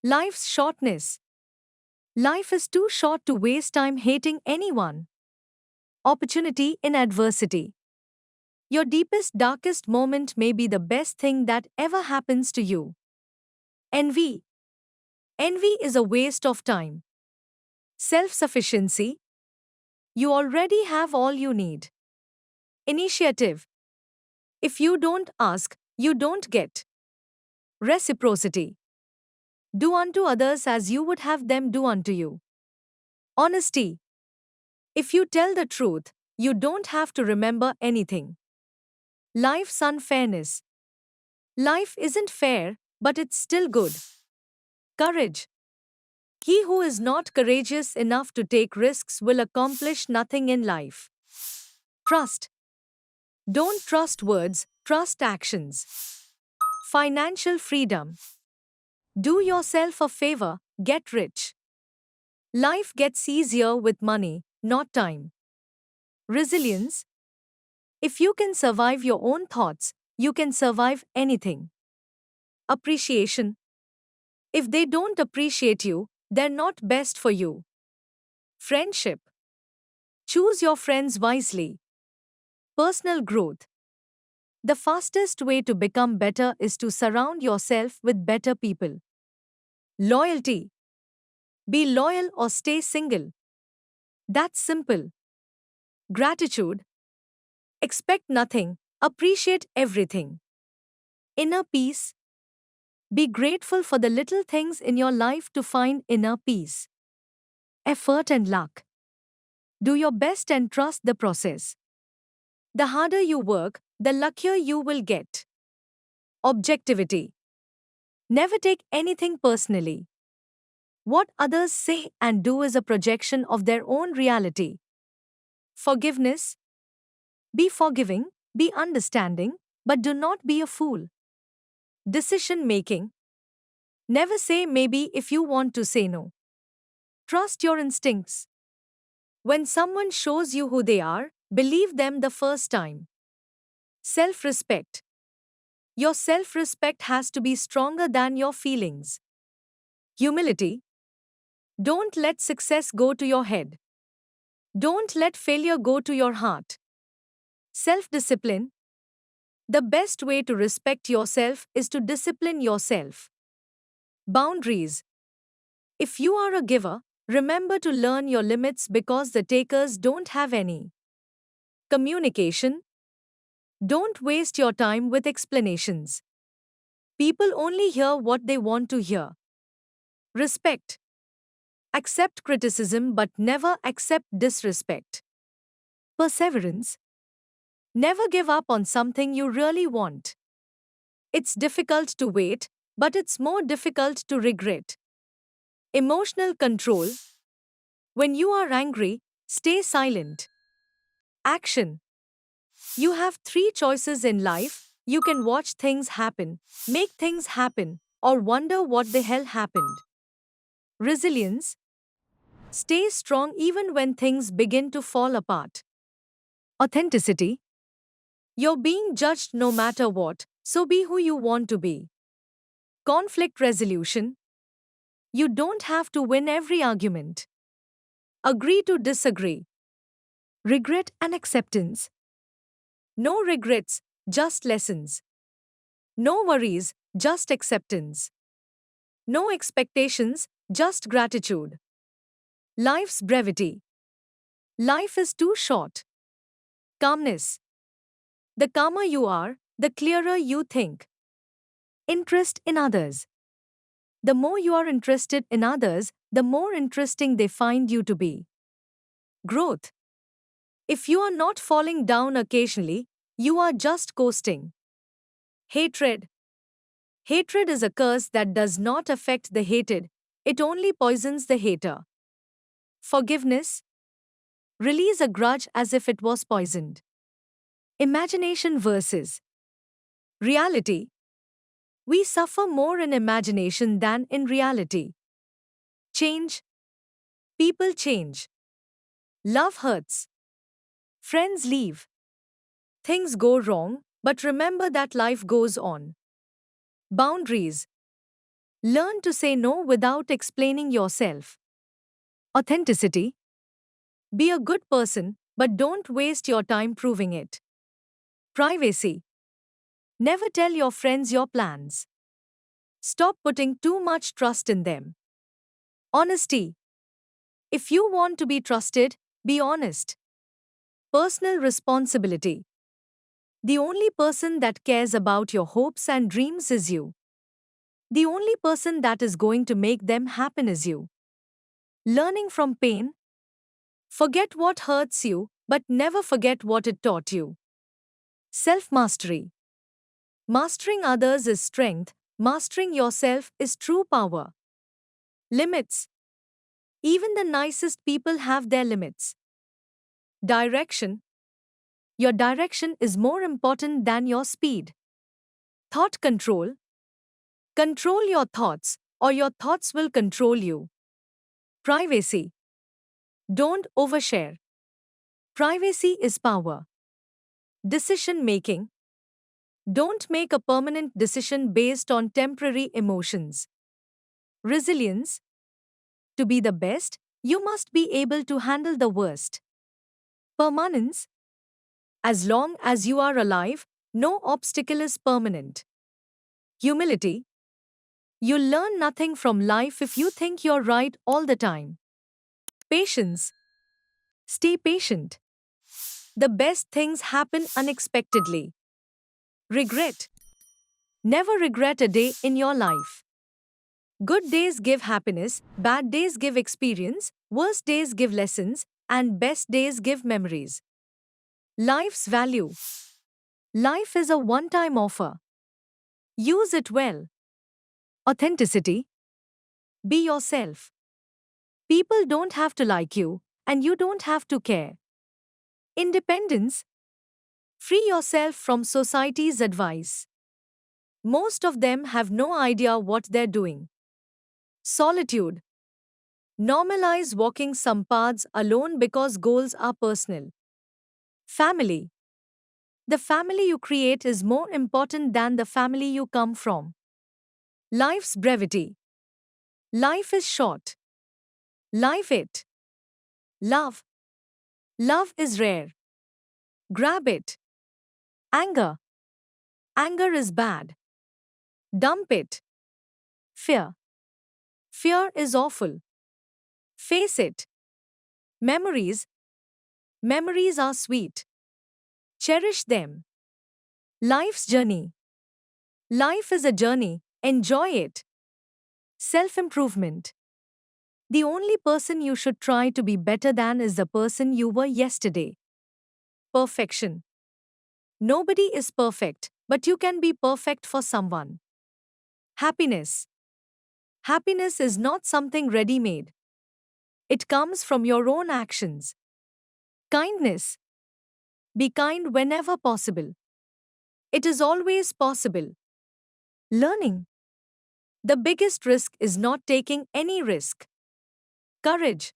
Life's shortness. Life is too short to waste time hating anyone. Opportunity in adversity. Your deepest, darkest moment may be the best thing that ever happens to you. Envy. Envy is a waste of time. Self sufficiency. You already have all you need. Initiative. If you don't ask, you don't get. Reciprocity. Do unto others as you would have them do unto you. Honesty. If you tell the truth, you don't have to remember anything. Life's unfairness. Life isn't fair, but it's still good. Courage. He who is not courageous enough to take risks will accomplish nothing in life. Trust. Don't trust words, trust actions. Financial freedom. Do yourself a favor, get rich. Life gets easier with money, not time. Resilience. If you can survive your own thoughts, you can survive anything. Appreciation. If they don't appreciate you, they're not best for you. Friendship. Choose your friends wisely. Personal growth. The fastest way to become better is to surround yourself with better people. Loyalty. Be loyal or stay single. That's simple. Gratitude. Expect nothing, appreciate everything. Inner peace. Be grateful for the little things in your life to find inner peace. Effort and luck. Do your best and trust the process. The harder you work, the luckier you will get. Objectivity. Never take anything personally. What others say and do is a projection of their own reality. Forgiveness. Be forgiving, be understanding, but do not be a fool. Decision making. Never say maybe if you want to say no. Trust your instincts. When someone shows you who they are, believe them the first time. Self respect. Your self respect has to be stronger than your feelings. Humility. Don't let success go to your head. Don't let failure go to your heart. Self discipline. The best way to respect yourself is to discipline yourself. Boundaries. If you are a giver, remember to learn your limits because the takers don't have any. Communication. Don't waste your time with explanations. People only hear what they want to hear. Respect. Accept criticism but never accept disrespect. Perseverance. Never give up on something you really want. It's difficult to wait, but it's more difficult to regret. Emotional control. When you are angry, stay silent. Action. You have three choices in life: you can watch things happen, make things happen, or wonder what the hell happened. Resilience. Stay strong even when things begin to fall apart. Authenticity. You're being judged no matter what, so be who you want to be. Conflict resolution. You don't have to win every argument. Agree to disagree. Regret and acceptance. No regrets, just lessons. No worries, just acceptance. No expectations, just gratitude. Life's brevity. Life is too short. Calmness. The calmer you are, the clearer you think. Interest in others. The more you are interested in others, the more interesting they find you to be. Growth. If you are not falling down occasionally, you are just coasting. Hatred. Hatred is a curse that does not affect the hated, it only poisons the hater. Forgiveness. Release a grudge as if it was poisoned. Imagination versus reality. We suffer more in imagination than in reality. Change. People change. Love hurts. Friends leave. Things go wrong, but remember that life goes on. Boundaries. Learn to say no without explaining yourself. Authenticity. Be a good person, but don't waste your time proving it. Privacy. Never tell your friends your plans. Stop putting too much trust in them. Honesty. If you want to be trusted, be honest. Personal responsibility. The only person that cares about your hopes and dreams is you. The only person that is going to make them happen is you. Learning from pain. Forget what hurts you, but never forget what it taught you. Self mastery. Mastering others is strength, mastering yourself is true power. Limits. Even the nicest people have their limits. Direction. Your direction is more important than your speed. Thought control. Control your thoughts, or your thoughts will control you. Privacy. Don't overshare. Privacy is power. Decision making. Don't make a permanent decision based on temporary emotions. Resilience. To be the best, you must be able to handle the worst. Permanence. As long as you are alive, no obstacle is permanent. Humility. You'll learn nothing from life if you think you're right all the time. Patience. Stay patient. The best things happen unexpectedly. Regret. Never regret a day in your life. Good days give happiness, bad days give experience, worst days give lessons, and best days give memories. Life's value. Life is a one time offer. Use it well. Authenticity. Be yourself. People don't have to like you, and you don't have to care. Independence. Free yourself from society's advice. Most of them have no idea what they're doing. Solitude. Normalize walking some paths alone because goals are personal. Family. The family you create is more important than the family you come from. Life's brevity. Life is short. Live it. Love. Love is rare. Grab it. Anger. Anger is bad. Dump it. Fear. Fear is awful. Face it. Memories. Memories are sweet. Cherish them. Life's journey. Life is a journey. Enjoy it. Self improvement. The only person you should try to be better than is the person you were yesterday. Perfection. Nobody is perfect, but you can be perfect for someone. Happiness. Happiness is not something ready made. It comes from your own actions. Kindness. Be kind whenever possible. It is always possible. Learning. The biggest risk is not taking any risk. Courage.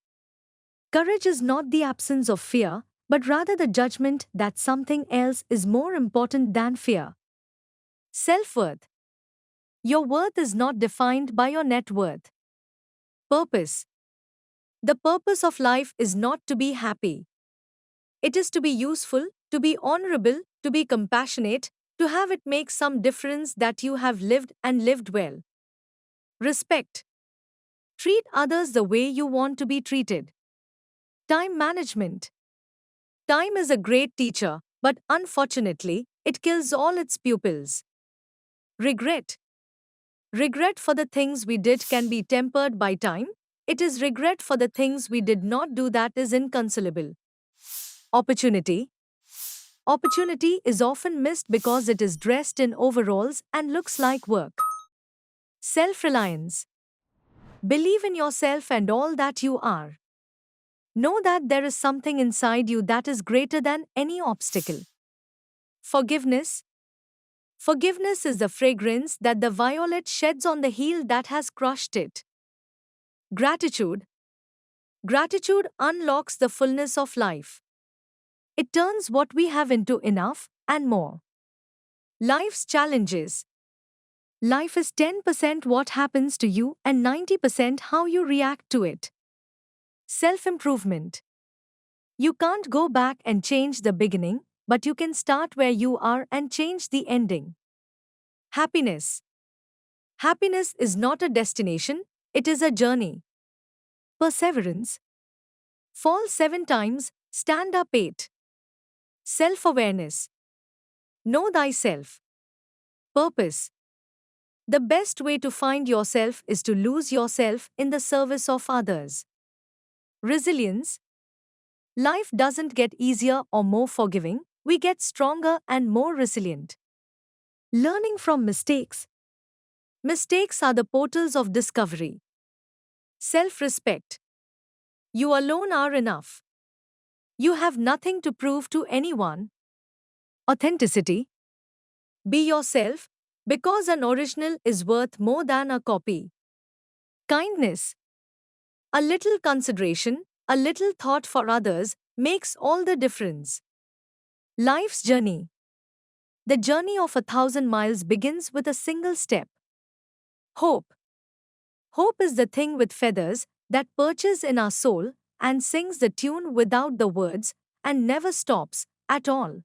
Courage is not the absence of fear, but rather the judgment that something else is more important than fear. Self-worth. Your worth is not defined by your net worth. Purpose. The purpose of life is not to be happy. It is to be useful, to be honorable, to be compassionate, to have it make some difference that you have lived and lived well. Respect. Treat others the way you want to be treated. Time management. Time is a great teacher, but unfortunately, it kills all its pupils. Regret. Regret for the things we did can be tempered by time. It is regret for the things we did not do that is inconsolable. Opportunity. Opportunity is often missed because it is dressed in overalls and looks like work. Self-reliance. Believe in yourself and all that you are. Know that there is something inside you that is greater than any obstacle. Forgiveness. Forgiveness is the fragrance that the violet sheds on the heel that has crushed it. Gratitude. Gratitude unlocks the fullness of life. It turns what we have into enough and more. Life's challenges. Life is 10% what happens to you and 90% how you react to it. Self improvement. You can't go back and change the beginning, but you can start where you are and change the ending. Happiness. Happiness is not a destination, it is a journey. Perseverance. Fall 7 times, stand up 8. Self awareness. Know thyself. Purpose. The best way to find yourself is to lose yourself in the service of others. Resilience. Life doesn't get easier or more forgiving, we get stronger and more resilient. Learning from mistakes. Mistakes are the portals of discovery. Self respect. You alone are enough. You have nothing to prove to anyone. Authenticity. Be yourself, because an original is worth more than a copy. Kindness. A little consideration, a little thought for others makes all the difference. Life's journey. The journey of 1,000 miles begins with a single step. Hope. Hope is the thing with feathers that perches in our soul and sings the tune without the words and never stops at all.